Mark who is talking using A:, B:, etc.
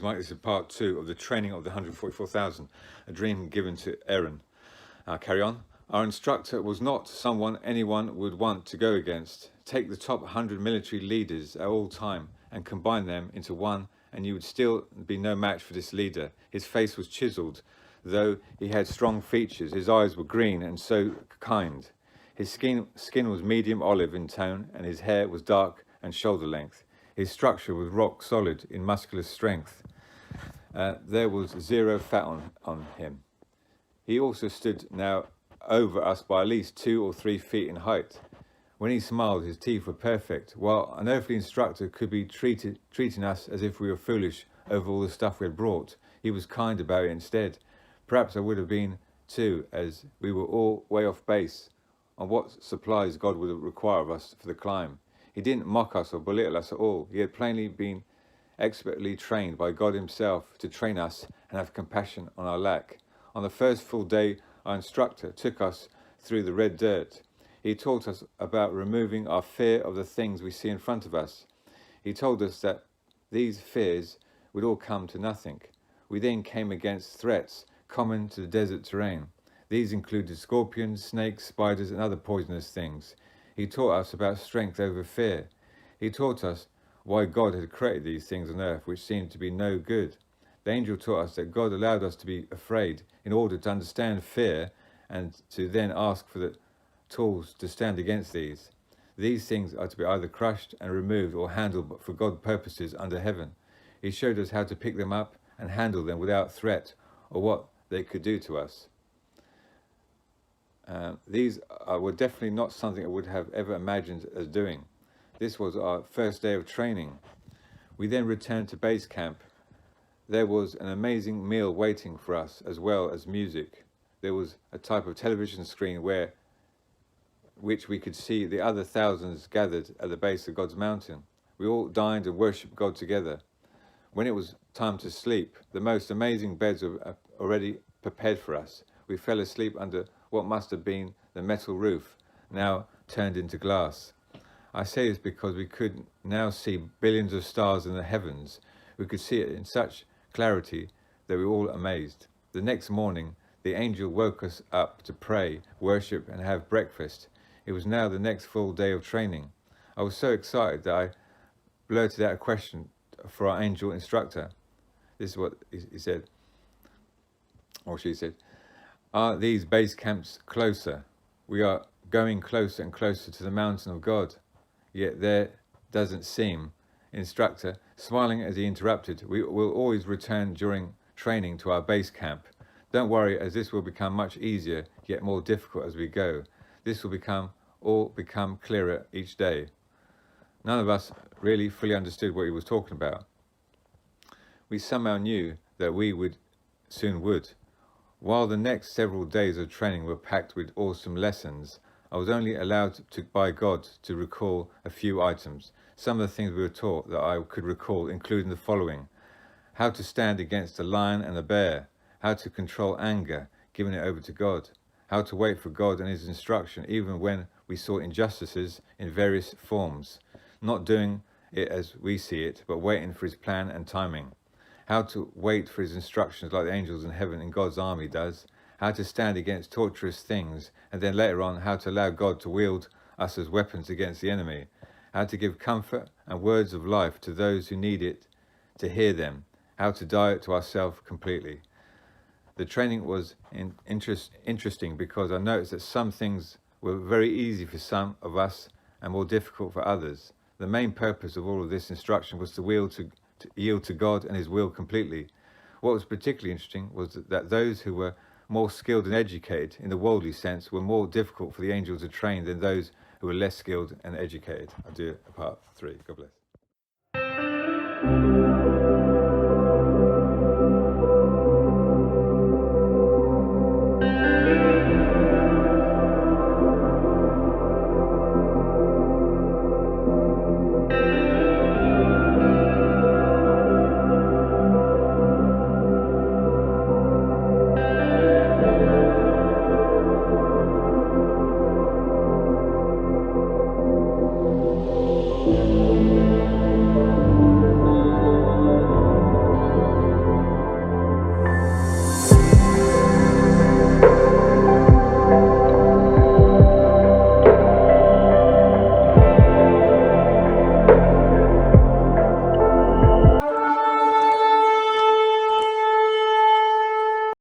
A: Greetings, Mike. This is part 2 of the training of the 144,000, a dream given to Aaron. Carry on. Our instructor was not someone anyone would want to go against. Take the top 100 military leaders at all time and combine them into one, and you would still be no match for this leader. His face was chiseled, though he had strong features. His eyes were green and so kind. His skin was medium olive in tone, and his hair was dark and shoulder length. His structure was rock solid in muscular strength. There was zero fat on him. He also stood now over us by at least 2 or 3 feet in height. When he smiled, his teeth were perfect, while an earthly instructor could be treating us as if we were foolish over all the stuff we had brought. He was kind about it instead. Perhaps I would have been too, as we were all way off base on what supplies God would require of us for the climb. He didn't mock us or belittle us at all. He had plainly been expertly trained by God himself to train us and have compassion on our lack. On the first full day, our instructor took us through the red dirt. He taught us about removing our fear of the things we see in front of us. He told us that these fears would all come to nothing. We then came against threats common to the desert terrain. These included scorpions, snakes, spiders, and other poisonous things. He taught us about strength over fear. He taught us why God had created these things on earth which seemed to be no good. The angel taught us that God allowed us to be afraid in order to understand fear and to then ask for the tools to stand against these. These things are to be either crushed and removed or handled for God's purposes under heaven. He showed us how to pick them up and handle them without threat or what they could do to us. These were definitely not something I would have ever imagined as doing. This was our first day of training. We then returned to base camp. There was an amazing meal waiting for us, as well as music. There was a type of television screen which we could see the other thousands gathered at the base of God's mountain. We all dined and worshipped God together. When it was time to sleep, the most amazing beds were already prepared for us. We fell asleep under what must have been the metal roof, now turned into glass. I say this because we could now see billions of stars in the heavens. We could see it in such clarity that we were all amazed. The next morning, the angel woke us up to pray, worship, and have breakfast. It was now the next full day of training. I was so excited that I blurted out a question for our angel instructor. This is what he said, or she said. Are these base camps closer? We are going closer and closer to the mountain of God. Yet there doesn't seem. Instructor, smiling as he interrupted, we will always return during training to our base camp. Don't worry, as this will become much easier, yet more difficult as we go. This will become clearer each day. None of us really fully understood what he was talking about. We somehow knew that we soon would. While the next several days of training were packed with awesome lessons, I was only allowed by God to recall a few items. Some of the things we were taught that I could recall, including the following: how to stand against a lion and a bear, how to control anger, giving it over to God, how to wait for God and his instruction even when we saw injustices in various forms, not doing it as we see it, but waiting for his plan and timing. How to wait for his instructions like the angels in heaven in God's army does, how to stand against torturous things, and then later on how to allow God to wield us as weapons against the enemy, how to give comfort and words of life to those who need it to hear them, how to die to ourselves completely. The training was interesting because I noticed that some things were very easy for some of us and more difficult for others. The main purpose of all of this instruction was to yield to God and his will completely. What was particularly interesting was that those who were more skilled and educated in the worldly sense were more difficult for the angel to train than those who were less skilled and educated. I'll do part 3. God bless.